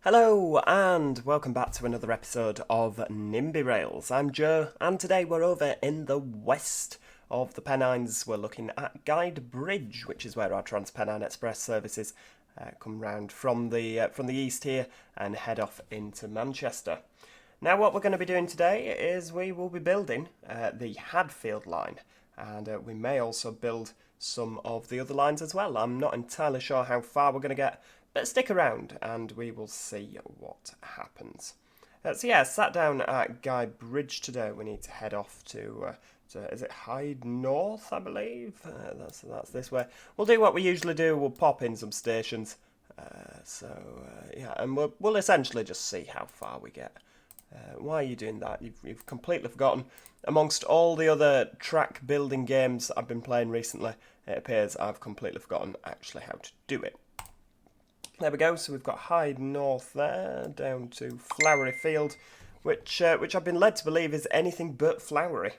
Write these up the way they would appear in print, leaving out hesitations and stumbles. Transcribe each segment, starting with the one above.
Hello and welcome back to another episode of NIMBY Rails. I'm Joe and today we're over in the west of the Pennines. We're looking at Guide Bridge, which is where our Trans-Pennine Express services come round from the east here and head off into Manchester. Now what we're going to be doing today is we will be building the Hadfield line, and we may also build some of the other lines as well. I'm not entirely sure how far we're going to get, but stick around and we will see what happens. So yeah, sat down at Guy Bridge today. We need to head off to is it Hyde North, I believe? That's this way. We'll do what we usually do. We'll pop in some stations. Yeah, and we'll essentially just see how far we get. Why are you doing that? You've completely forgotten. Amongst all the other track building games I've been playing recently, it appears I've completely forgotten actually how to do it. There we go, so we've got Hyde North there, down to Flowery Field, which I've been led to believe is anything but flowery,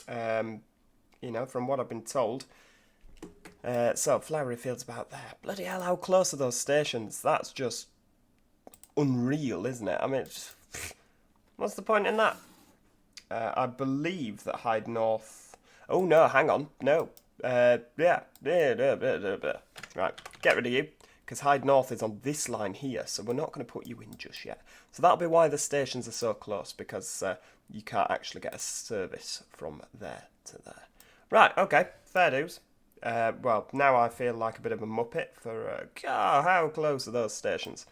from what I've been told. So Flowery Field's about there. Bloody hell, how close are those stations? That's just unreal, isn't it? I mean, what's the point in that? I believe that Hyde North... Oh, no, hang on, no. Right, get rid of you. Because Hyde North is on this line here, so we're not going to put you in just yet. So that'll be why the stations are so close, because you can't actually get a service from there to there. Right, okay, fair dues. Well, now I feel like a bit of a muppet for, how close are those stations?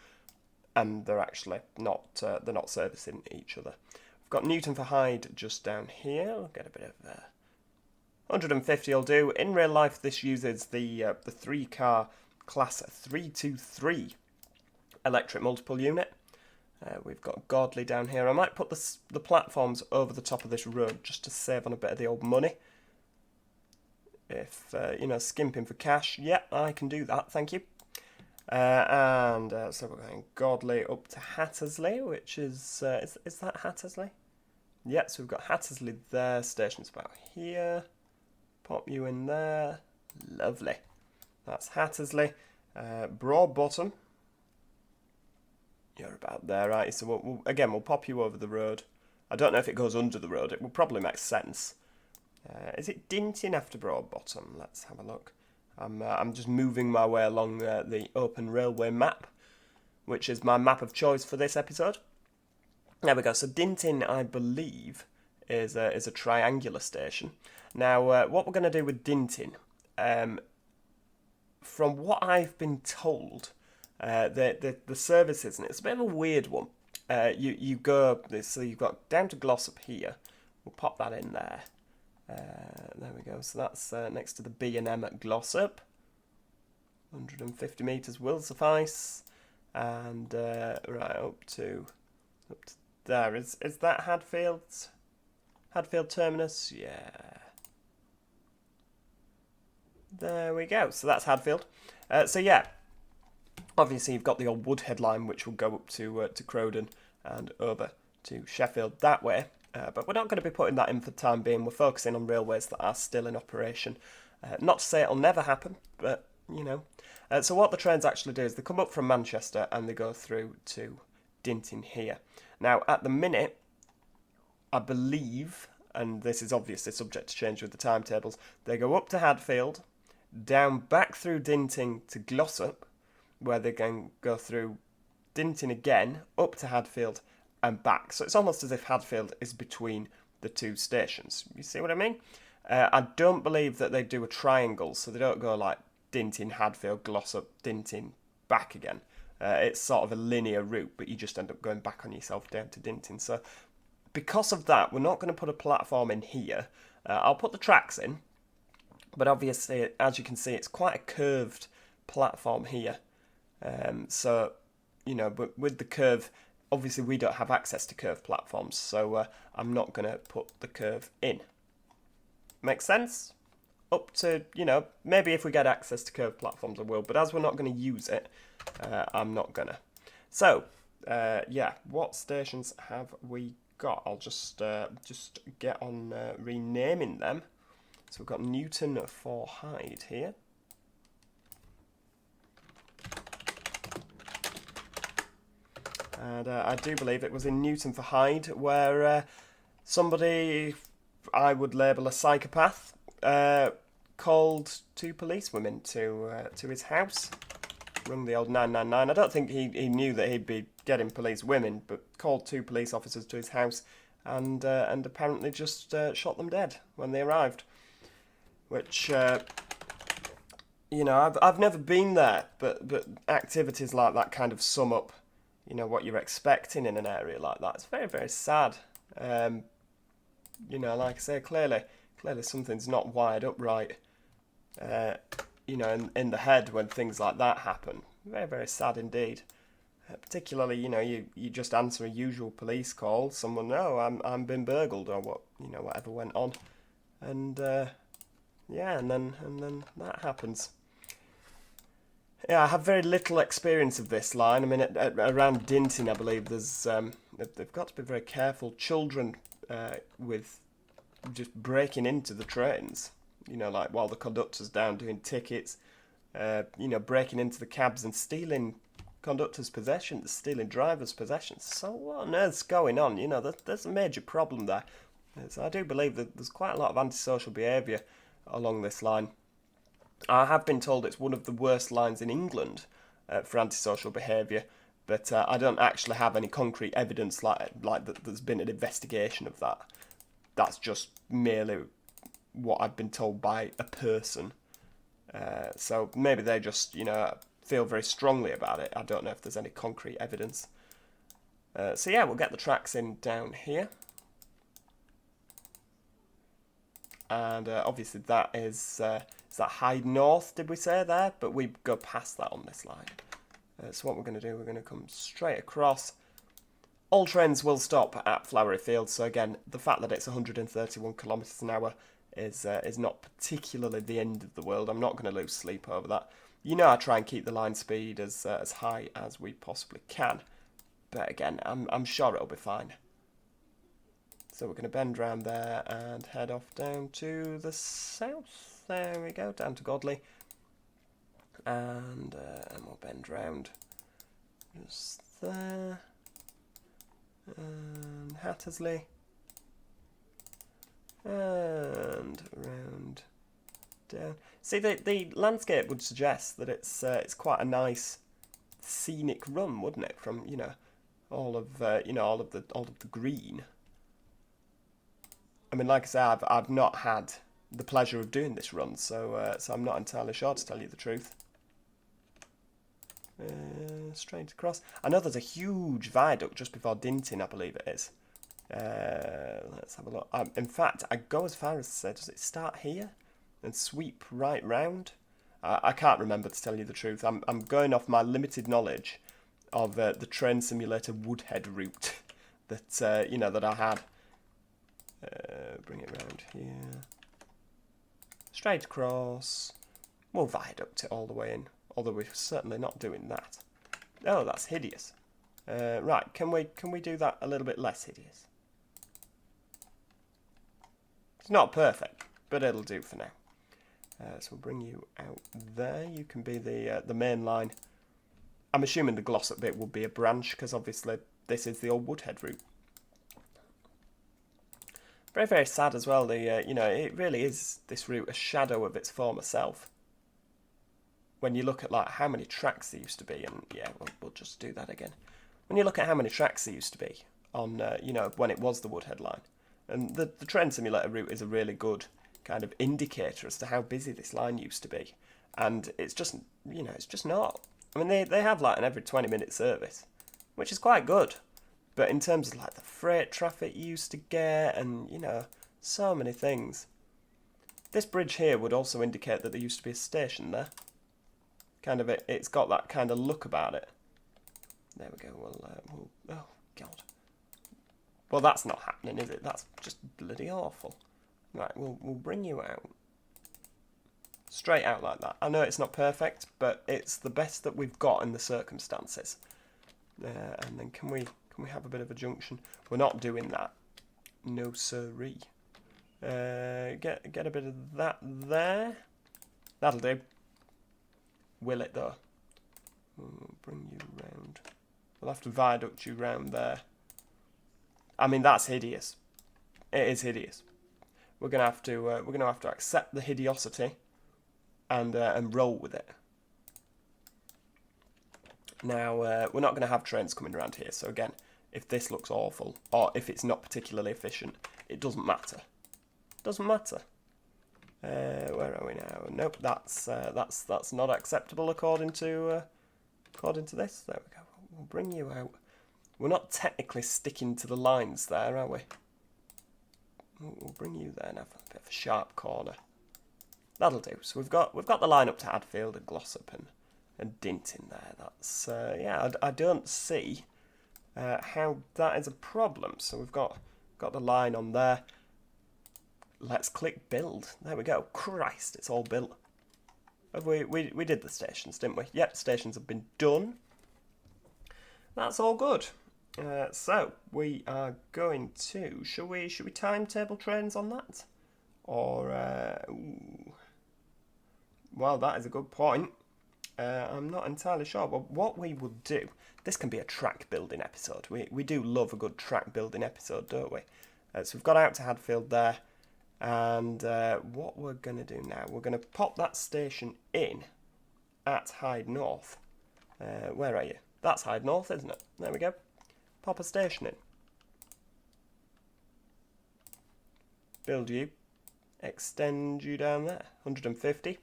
And they're actually not, they're not servicing each other. We've got Newton for Hyde just down here. We'll get a bit of 150 will do. In real life, this uses the 3-car Class 323 electric multiple unit. We've got Godley down here. I might put the platforms over the top of this road just to save on a bit of the old money. If, skimping for cash, yeah, I can do that, thank you. So we're going Godley up to Hattersley, which is that Hattersley? Yeah, so we've got Hattersley there, station's about here. Pop you in there. Lovely. That's Hattersley. Broadbottom. You're about there, right? So we'll pop you over the road. I don't know if it goes under the road. It will probably make sense. Is it Dinting after Broadbottom? Let's have a look. I'm just moving my way along the open railway map, which is my map of choice for this episode. There we go. So Dinting, I believe, is a triangular station. Now, what we're going to do with Dinting, from what I've been told, the services, and it's a bit of a weird one. You go, so you've got down to Glossop here. We'll pop that in there. There we go. So that's next to the B&M at Glossop. 150 metres will suffice. And right up to there. Is that Hadfield? Hadfield terminus? Yeah. There we go. So that's Hadfield. So yeah, obviously you've got the old Woodhead line, which will go up to Crowden and over to Sheffield that way. But we're not going to be putting that in for the time being. We're focusing on railways that are still in operation. Not to say it'll never happen, but so what the trains actually do is they come up from Manchester and they go through to Dinting here. Now at the minute, I believe, and this is obviously subject to change with the timetables, they go up to Hadfield, down back through Dinting to Glossop, where they can go through Dinting again, up to Hadfield and back. So it's almost as if Hadfield is between the two stations. You see what I mean? I don't believe that they do a triangle, so they don't go like Dinting, Hadfield, Glossop, Dinting, back again. It's sort of a linear route, but you just end up going back on yourself down to Dinting. So because of that, we're not going to put a platform in here. I'll put the tracks in, but obviously, as you can see, it's quite a curved platform here. But with the curve, obviously we don't have access to curved platforms, so I'm not going to put the curve in. Makes sense? Up to, maybe if we get access to curved platforms I will, but as we're not going to use it, I'm not going to. So, what stations have we got? I'll just get on renaming them. So we've got Newton for Hyde here. And I do believe it was in Newton for Hyde where somebody I would label a psychopath called 2 policewomen to his house, rung the old 999. I don't think he knew that he'd be getting police women, but called 2 police officers to his house and apparently just shot them dead when they arrived. Which, you know, I've never been there, but activities like that kind of sum up, you know, what you're expecting in an area like that. It's very, very sad. You know, like I say, clearly something's not wired up right. You know, in the head when things like that happen. Very, very sad indeed. Particularly, you know, you just answer a usual police call. Someone, oh, I'm been burgled, or what, you know, whatever went on, and yeah, and then that happens. Yeah, I have very little experience of this line. I mean, around Dinton, I believe there's they've got to be very careful. Children with just breaking into the trains. You know, like while the conductor's down doing tickets. You know, breaking into the cabs and stealing conductors' possessions, stealing drivers' possessions. So what on earth's going on? You know, there's a major problem there. So I do believe that there's quite a lot of antisocial behaviour along this line. I have been told it's one of the worst lines in England for antisocial behaviour, but I don't actually have any concrete evidence like that there's been an investigation of that. That's just merely what I've been told by a person. So maybe they just, you know, feel very strongly about it. I don't know if there's any concrete evidence. So yeah, we'll get the tracks in down here. And obviously that is that Hyde North, did we say there? But we go past that on this line. So what we're going to do, we're going to come straight across. All trains will stop at Flowery Field. So again, the fact that it's 131 kilometres an hour is not particularly the end of the world. I'm not going to lose sleep over that. You know, I try and keep the line speed as high as we possibly can. But again, I'm sure it'll be fine. So we're going to bend round there and head off down to the south. There we go, down to Godley. And we'll bend round just there. And Hattersley. And round down. See, the landscape would suggest that it's quite a nice scenic run, wouldn't it? From, you know, all of the green. I mean, like I say, I've not had the pleasure of doing this run, so I'm not entirely sure, to tell you the truth. Straight across. I know there's a huge viaduct just before Dinton, I believe it is. Let's have a look. In fact, I go as far as to say, does it start here and sweep right round? I can't remember, to tell you the truth. I'm going off my limited knowledge of the Train Simulator Woodhead route that you know, that I had. Bring it round here. Straight across. We'll viaduct it all the way in, although we're certainly not doing that. Oh, that's hideous. Right, can we do that a little bit less hideous? It's not perfect, but it'll do for now. So we'll bring you out there. You can be the main line. I'm assuming the Glossop bit will be a branch, because obviously this is the old Woodhead route. Very, very sad as well. You know, it really is, this route, a shadow of its former self. When you look at like how many tracks there used to be, and yeah, we'll just do that again. When you look at how many tracks there used to be on, you know, when it was the Woodhead line, and the Train Simulator route is a really good kind of indicator as to how busy this line used to be, and it's just, you know, it's just not. I mean, they have like an every 20-minute service, which is quite good. But in terms of like the freight traffic you used to get, and, you know, so many things. This bridge here would also indicate that there used to be a station there. Kind of, it's got that kind of look about it. There we go. We'll oh, God. Well, that's not happening, is it? That's just bloody awful. Right, we'll bring you out. Straight out like that. I know it's not perfect, but it's the best that we've got in the circumstances. And then can we have a bit of a junction? We're not doing that. No siree. Get a bit of that there. That'll do. Will it though? We'll bring you round We'll have to viaduct you round there. I mean, that's hideous. It is hideous. We're gonna have to accept the hideosity and roll with it. Now we're not gonna have trains coming around here. So again, if this looks awful or if it's not particularly efficient, it doesn't matter. Doesn't matter. Where are we now? Nope, that's not acceptable according to this. There we go. We'll bring you out. We're not technically sticking to the lines there, are we? We'll bring you there now for a bit of a sharp corner. That'll do. So we've got the line up to Hadfield and Glossop and Dinton there. That's yeah. I don't see how that is a problem. So we've got the line on there. Let's click build. There we go. Christ, it's all built. Have we did the stations, didn't we? Yep, stations have been done. That's all good. So we are going to. Should we timetable trains on that, or? Well, that is a good point. I'm not entirely sure. But what we will do. This can be a track building episode. We do love a good track building episode, don't we? So we've got out to Hadfield there. And what we're going to do now, we're going to pop that station in at Hyde North. Where are you? That's Hyde North, isn't it? There we go. Pop a station in. Build you. Extend you down there. 150.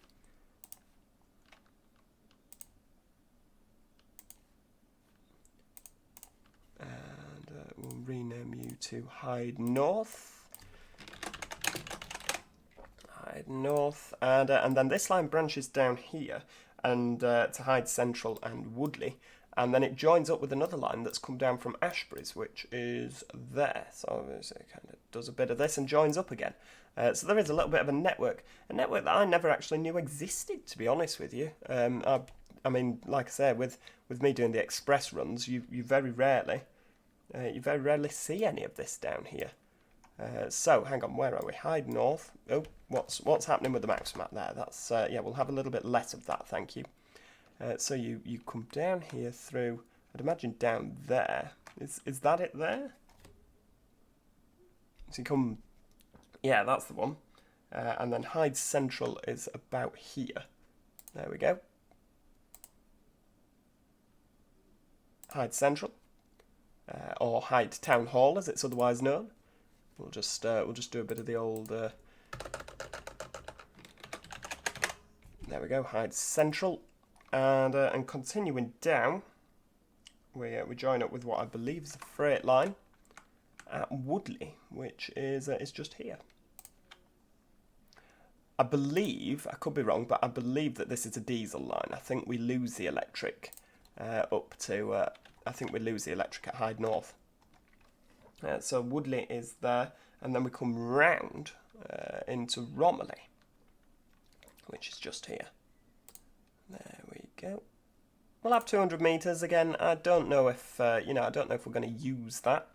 And we'll rename you to Hyde North. North, and then this line branches down here and to Hyde Central and Woodley, and then it joins up with another line that's come down from Ashbury's, which is there. So it kind of does a bit of this and joins up again. So there is a little bit of a network that I never actually knew existed, to be honest with you. I mean, like I said, with me doing the express runs, you very rarely see any of this down here. So, hang on, where are we? Hyde North. Oh, what's happening with the mouse map there? That's yeah, we'll have a little bit less of that, thank you. So you come down here through, I'd imagine down there. Is that it there? So you come, yeah, that's the one. And then Hyde Central is about here. There we go. Hyde Central, or Hyde Town Hall as it's otherwise known. We'll just do a bit of the old. There we go, Hyde Central, and continuing down, we join up with what I believe is a freight line at Woodley, which is just here. I believe, I could be wrong, but I believe that this is a diesel line. I think we lose the electric up to. I think we lose the electric at Hyde North. So Woodley is there, and then we come round into Romiley, which is just here. There we go. We'll have 200 metres again. I don't know if I don't know if we're going to use that.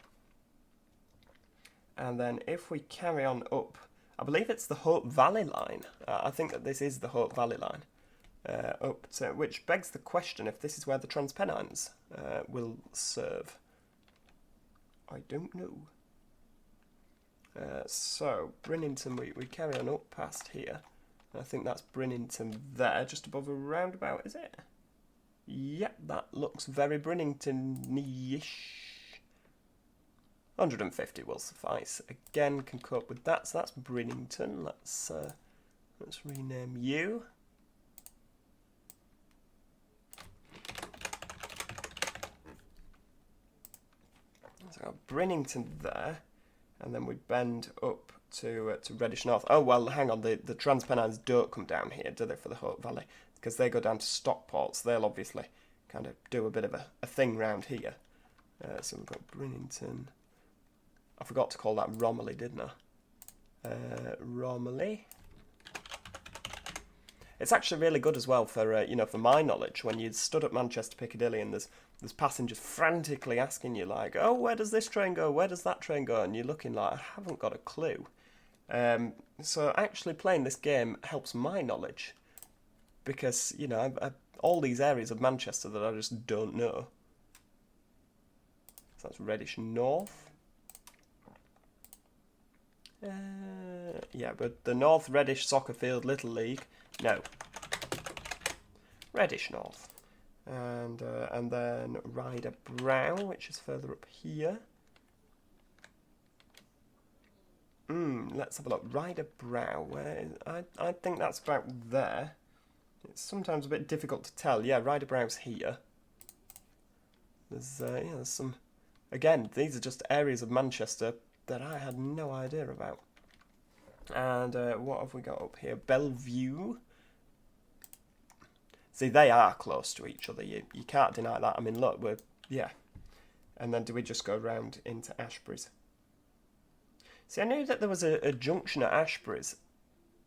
And then if we carry on up, I believe it's the Hope Valley line. I think that this is the Hope Valley line. Up to, which begs the question if this is where the Transpennines will serve. I don't know. So, Brinnington, we carry on up past here. I think that's Brinnington there, just above a roundabout, is it? Yep, that looks very Brinnington-ish. 150 will suffice. Again, can cope with that, so that's Brinnington. Let's rename you. So Brinnington there, and then we bend up to Reddish North. Oh well, hang on, the Transpennines don't come down here, do they, for the Hope Valley? Because they go down to Stockport, so they'll obviously kind of do a bit of a thing round here. So we've got Brinnington. I forgot to call that Romiley, didn't I? Romiley. It's actually really good as well for for my knowledge, when you stood at Manchester Piccadilly and there's passengers frantically asking you like, oh, where does this train go? Where does that train go? And you're looking like, I haven't got a clue. So actually playing this game helps my knowledge, because I all these areas of Manchester that I just don't know. that's reddish north. Yeah, but the North Reddish Soccer Field Little League, no. Reddish North. And then Ryder Brow, which is further up here. Let's have a look. Ryder Brow, where is, I think that's about there. It's sometimes a bit difficult to tell. Yeah, Ryder Brow's here. There's there's some. Again, these are just areas of Manchester that I had no idea about. And what have we got up here? Bellevue. See, they are close to each other. You can't deny that. I mean, look, yeah. And then do we just go round into Ashbury's? See, I knew that there was a junction at Ashbury's.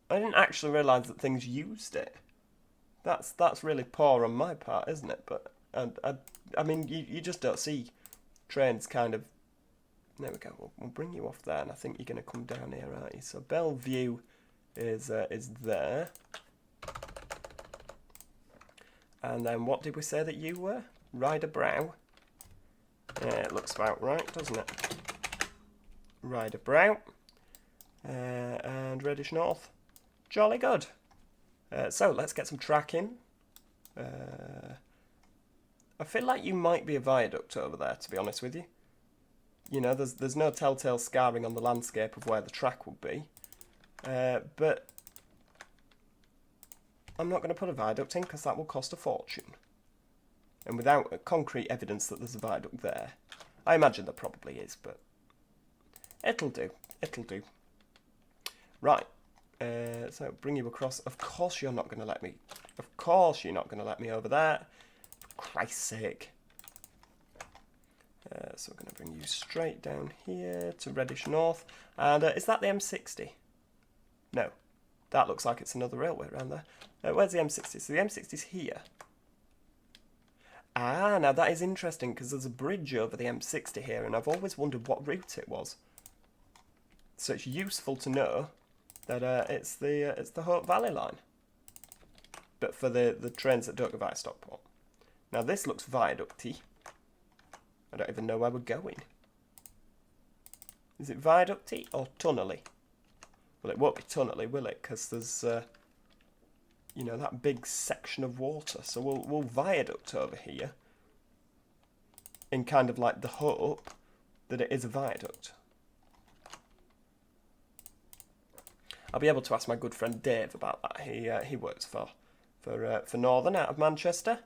I didn't actually realise that things used it. That's really poor on my part, isn't it? But I mean, you just don't see trains kind of. There we go. We'll bring you off there, and I think you're going to come down here, aren't you? So Bellevue is there. And then what did we say that you were? Ryder Brow. Yeah, it looks about right, doesn't it? Ryder Brow. And Reddish North. Jolly good. So let's get some tracking. I feel like you might be a viaduct over there, to be honest with you. You know, there's no telltale scarring on the landscape of where the track would be. But I'm not going to put a viaduct in because that will cost a fortune. And without concrete evidence that there's a viaduct there. I imagine there probably is, but it'll do. It'll do. Right. So bring you across. Of course you're not going to let me. Of course you're not going to let me over there. For Christ's sake. So we're going to bring you straight down here to Reddish North. And is that the M60? No. That looks like it's another railway around there. Where's the M60? So the M60's here. Ah, now that is interesting because there's a bridge over the M60 here, and I've always wondered what route it was. So it's useful to know that it's the Hope Valley line, but for the trains that don't go via Stockport. Now this looks viaducty. I don't even know where we're going. Is it viaducty or tunnely? Well, it won't be tunnely, will it? Because there's, you know, that big section of water. So we'll viaduct over here in kind of like the hope that it is a viaduct. I'll be able to ask my good friend Dave about that. He works for Northern out of Manchester,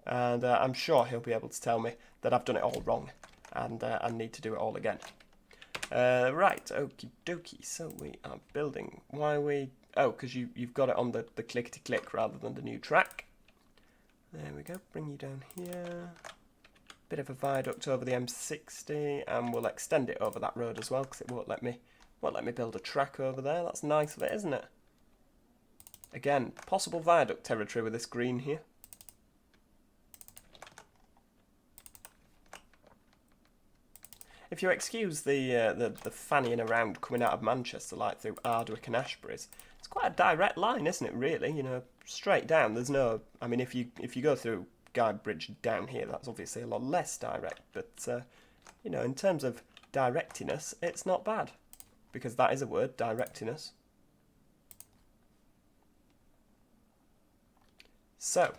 and I'm sure he'll be able to tell me that I've done it all wrong and I need to do it all again. Right, okie dokie. So we are building. Why are we? Oh, because you've got it on the clickety-click rather than the new track. There we go. Bring you down here. Bit of a viaduct over the M60, and we'll extend it over that road as well because it won't let me build a track over there. That's nice of it, isn't it? Again, possible viaduct territory with this green here. If you excuse the fannying around coming out of Manchester, like through Ardwick and Ashbury's, it's quite a direct line, isn't it? Really, you know, straight down. There's no. I mean, if you go through Guy Bridge down here, that's obviously a lot less direct. But you know, in terms of directiness, it's not bad, because that is a word, directiness. So.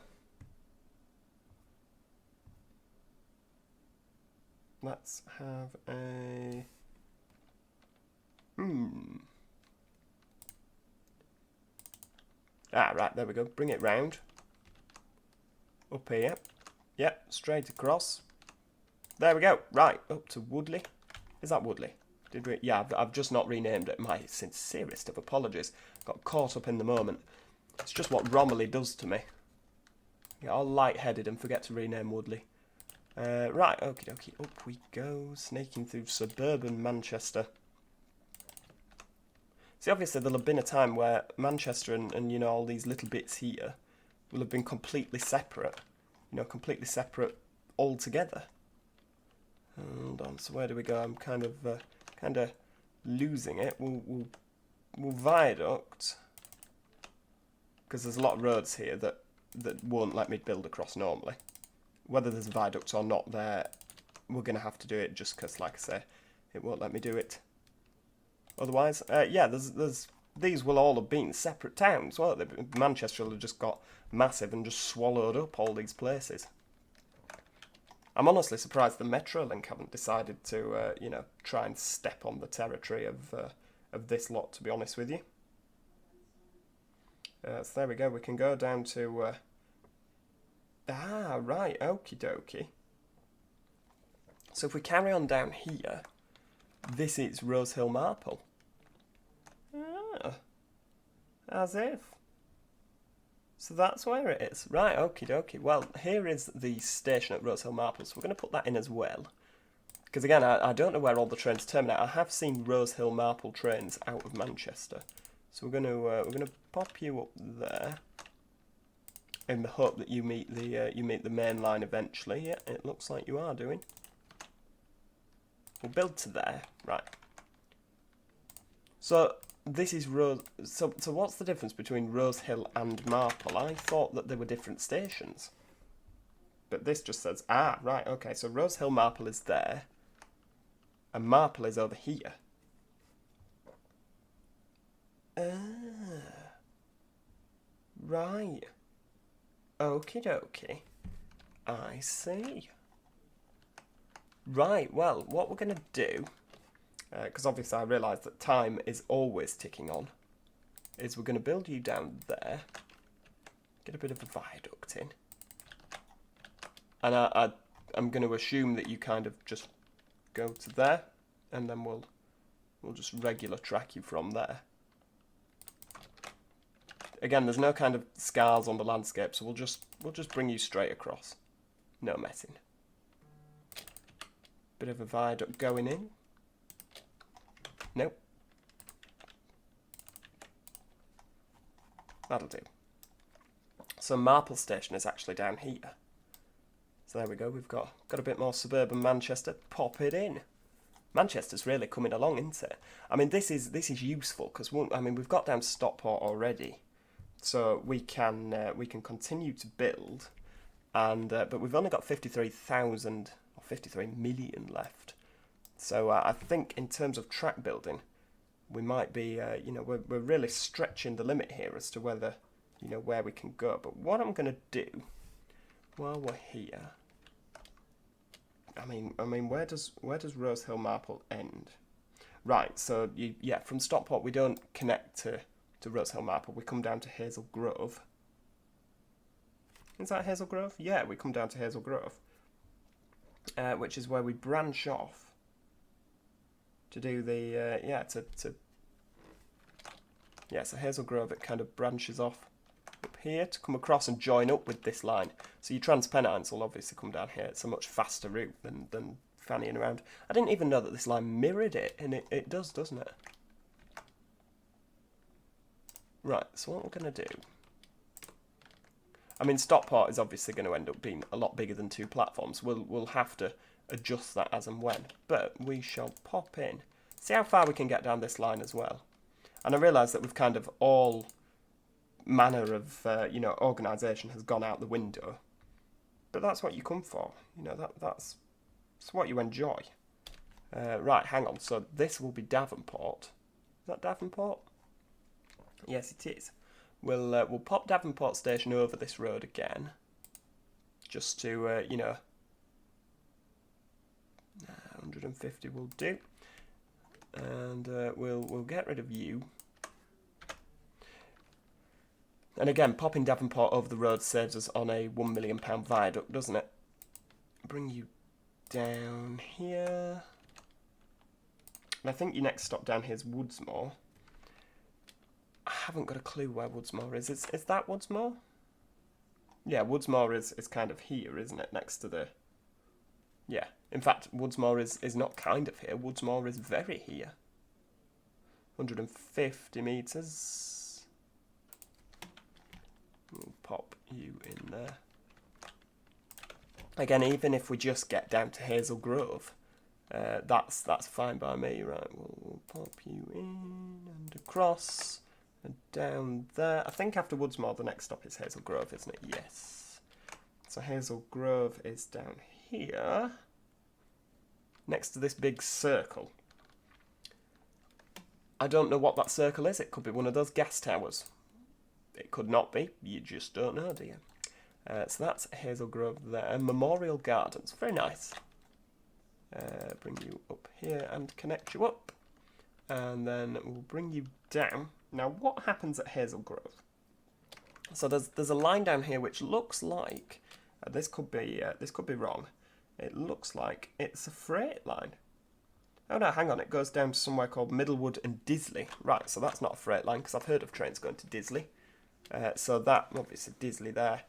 Let's have a... Ah, right, there we go. Bring it round. Up here. Yep, straight across. There we go. Right, up to Woodley. Is that Woodley? Did we? Yeah, I've just not renamed it. My sincerest of apologies. Got caught up in the moment. It's just what Romilly does to me. Get all light-headed and forget to rename Woodley. Right, okie dokie, up we go, snaking through suburban Manchester. See, obviously there'll have been a time where Manchester and you know, all these little bits here will have been completely separate. You know, completely separate altogether. Hold on, so where do we go? I'm kind of losing it. We'll viaduct, because there's a lot of roads here that won't let me build across normally. Whether there's a viaduct or not, they're we're going to have to do it just because, like I say, it won't let me do it otherwise. Yeah, there's these will all have been separate towns, won't they? Manchester will have just got massive and just swallowed up all these places. I'm honestly surprised the Metrolink haven't decided to, you know, try and step on the territory of this lot, to be honest with you. So there we go, we can go down to... right, okie dokie. So if we carry on down here, this is Rose Hill Marple. As if. So that's where it is. Right, okie dokie. Well, here is the station at Rose Hill Marple, so we're going to put that in as well. Because again, I don't know where all the trains terminate. I have seen Rose Hill Marple trains out of Manchester. So we're going to pop you up there, in the hope that you meet the main line eventually. Yeah, it looks like you are doing. We'll build to there, right. So this is Rose. So what's the difference between Rose Hill and Marple? I thought that they were different stations, but this just says right, okay. So Rose Hill Marple is there, and Marple is over here. Right. Okie dokie. I see. Right, well, what we're going to do, because obviously I realise that time is always ticking on, is we're going to build you down there, get a bit of a viaduct in, and I'm going to assume that you kind of just go to there, and then we'll just regular track you from there. Again, there's no kind of scars on the landscape, so we'll just bring you straight across. No messing. Bit of a viaduct going in. Nope. That'll do. So Marple Station is actually down here. So there we go, we've got a bit more suburban Manchester. Pop it in. Manchester's really coming along, isn't it? I mean, this is useful because we've got down to Stockport already. So we can continue to build, and but we've only got 53,000 or 53 million left. So I think in terms of track building, we might be you know, we're really stretching the limit here as to whether, you know, where we can go. But what I'm going to do while we're here, I mean where does Rose Hill Marple end? Right. So from Stockport we don't connect to Rose Hill Marple, we come down to Hazel Grove. Is that Hazel Grove? Yeah, we come down to Hazel Grove, which is where we branch off to do the so Hazel Grove, it kind of branches off up here to come across and join up with this line. So your Transpennines will obviously come down here. It's a much faster route than fannying around. I didn't even know that this line mirrored it, and it does, doesn't it? Right, so what we're going to do... I mean, Stockport is obviously going to end up being a lot bigger than 2 platforms. We'll have to adjust that as and when. But we shall pop in. See how far we can get down this line as well. And I realise that we've kind of all manner of, you know, organisation has gone out the window. But that's what you come for. You know, that's what you enjoy. Right, hang on. So this will be Davenport. Is that Davenport? Yes, it is. We'll pop Davenport Station over this road again, just to you know, 150 will do, and we'll get rid of you. And again, popping Davenport over the road saves us on a £1 million viaduct, doesn't it? Bring you down here, and I think your next stop down here is Woodsmore. I haven't got a clue where Woodsmore is. Is that Woodsmore? Yeah, Woodsmore is kind of here, isn't it? Next to the... Yeah. In fact, Woodsmore is not kind of here. Woodsmore is very here. 150 metres. We'll pop you in there. Again, even if we just get down to Hazel Grove, that's fine by me. Right, we'll pop you in and across... And down there, I think after Woodsmore, the next stop is Hazel Grove, isn't it? Yes. So Hazel Grove is down here. next to this big circle. I don't know what that circle is. It could be one of those gas towers. It could not be. You just don't know, do you? So that's Hazel Grove there. Memorial Gardens. Very nice. Bring you up here and connect you up. And then we'll bring you down. Now, what happens at Hazel Grove? So there's a line down here which looks like this could be wrong. It looks like it's a freight line. Oh no, hang on, it goes down to somewhere called Middlewood and Disley. Right, so that's not a freight line, because I've heard of trains going to Disley. So that, obviously, Disley there.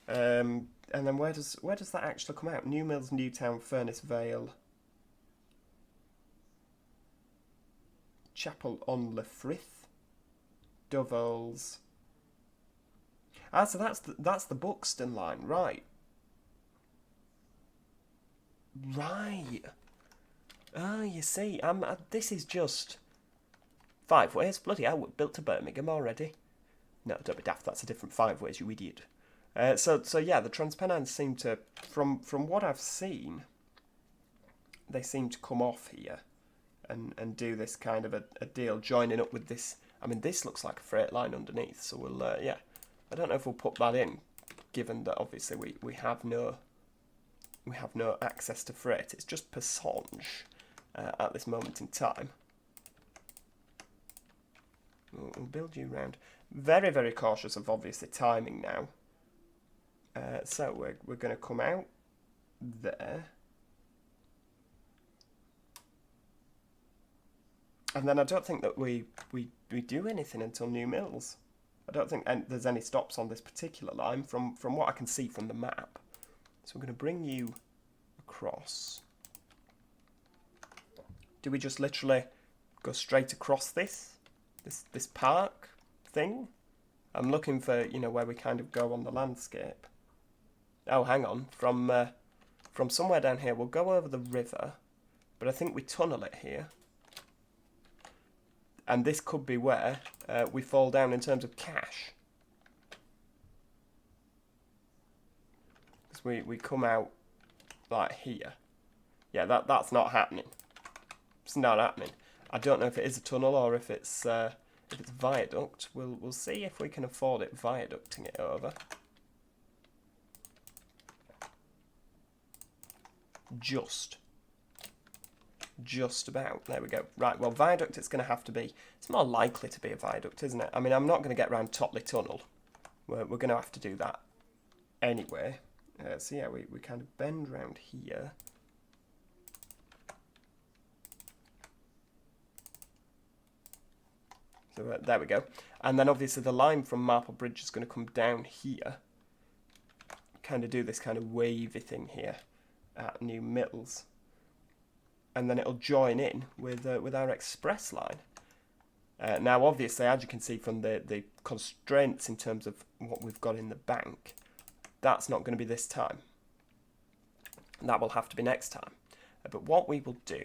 And then where does that actually come out? New Mills, Newtown, Furnace Vale, Chapel on Le Frith, Doveols. Ah, so that's the Buxton line, right? Right. Ah, you see, this is just 5 ways. Bloody hell, we're built to Birmingham already. No, don't be daft. That's a different 5 ways, you idiot. So yeah, the Transpennines seem to, from what I've seen, they seem to come off here and do this kind of a deal, joining up with this. I mean, this looks like a freight line underneath. So we'll yeah. I don't know if we'll put that in, given that obviously we have no access to freight. It's just Passage at this moment in time. We'll build you round. Very, very cautious of obviously timing now. So we're going to come out there. And then I don't think that we do anything until New Mills. I don't think there's any stops on this particular line from what I can see from the map. So we're going to bring you across. Do we just literally go straight across this park thing? I'm looking for, you know, where we kind of go on the landscape. Oh, hang on. From somewhere down here, we'll go over the river, but I think we tunnel it here. And this could be where we fall down in terms of cash. Because we come out like here. Yeah, that's not happening. It's not happening. I don't know if it is a tunnel or if it's viaduct. We'll see if we can afford it viaducting it over. Just about. There we go. Right, well, viaduct it's going to have to be. It's more likely to be a viaduct, isn't it? I mean, I'm not going to get round Totley Tunnel. We're going to have to do that anyway. So yeah, we kind of bend round here. So there we go. And then obviously the line from Marple Bridge is going to come down here. Kind of do this kind of wavy thing here at New Mills. And then it'll join in with our express line. Now, obviously, as you can see from the constraints in terms of what we've got in the bank, that's not going to be this time. That will have to be next time. But what we will do,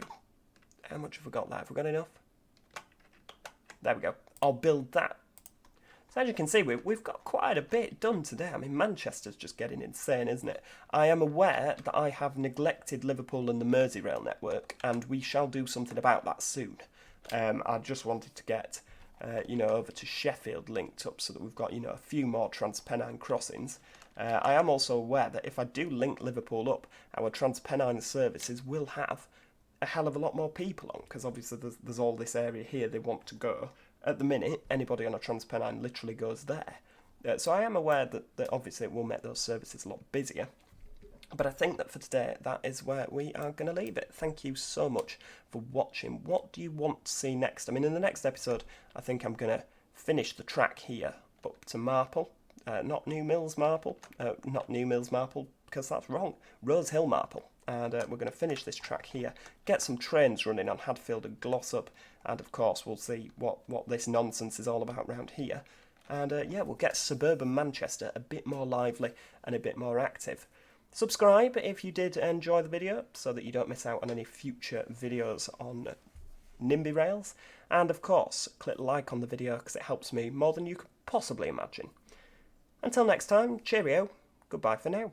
how much have we got there? Have we got enough? There we go. I'll build that. So as you can see, we've got quite a bit done today. I mean, Manchester's just getting insane, isn't it? I am aware that I have neglected Liverpool and the Merseyrail network, and we shall do something about that soon. I just wanted to get, over to Sheffield linked up so that we've got, a few more Transpennine crossings. I am also aware that if I do link Liverpool up, our Transpennine services will have a hell of a lot more people on, because obviously there's all this area here they want to go. At the minute, anybody on a Transpennine literally goes there. So I am aware that obviously it will make those services a lot busier. But I think that for today, that is where we are going to leave it. Thank you so much for watching. What do you want to see next? I mean, in the next episode, I think I'm going to finish the track here up to Marple. Not New Mills Marple. Not New Mills Marple, because that's wrong. Rose Hill Marple. And we're going to finish this track here, get some trains running on Hadfield and Glossop, and of course we'll see what this nonsense is all about round here. And yeah, we'll get suburban Manchester a bit more lively and a bit more active. Subscribe if you did enjoy the video, so that you don't miss out on any future videos on NIMBY Rails. And of course, click like on the video, because it helps me more than you could possibly imagine. Until next time, cheerio, goodbye for now.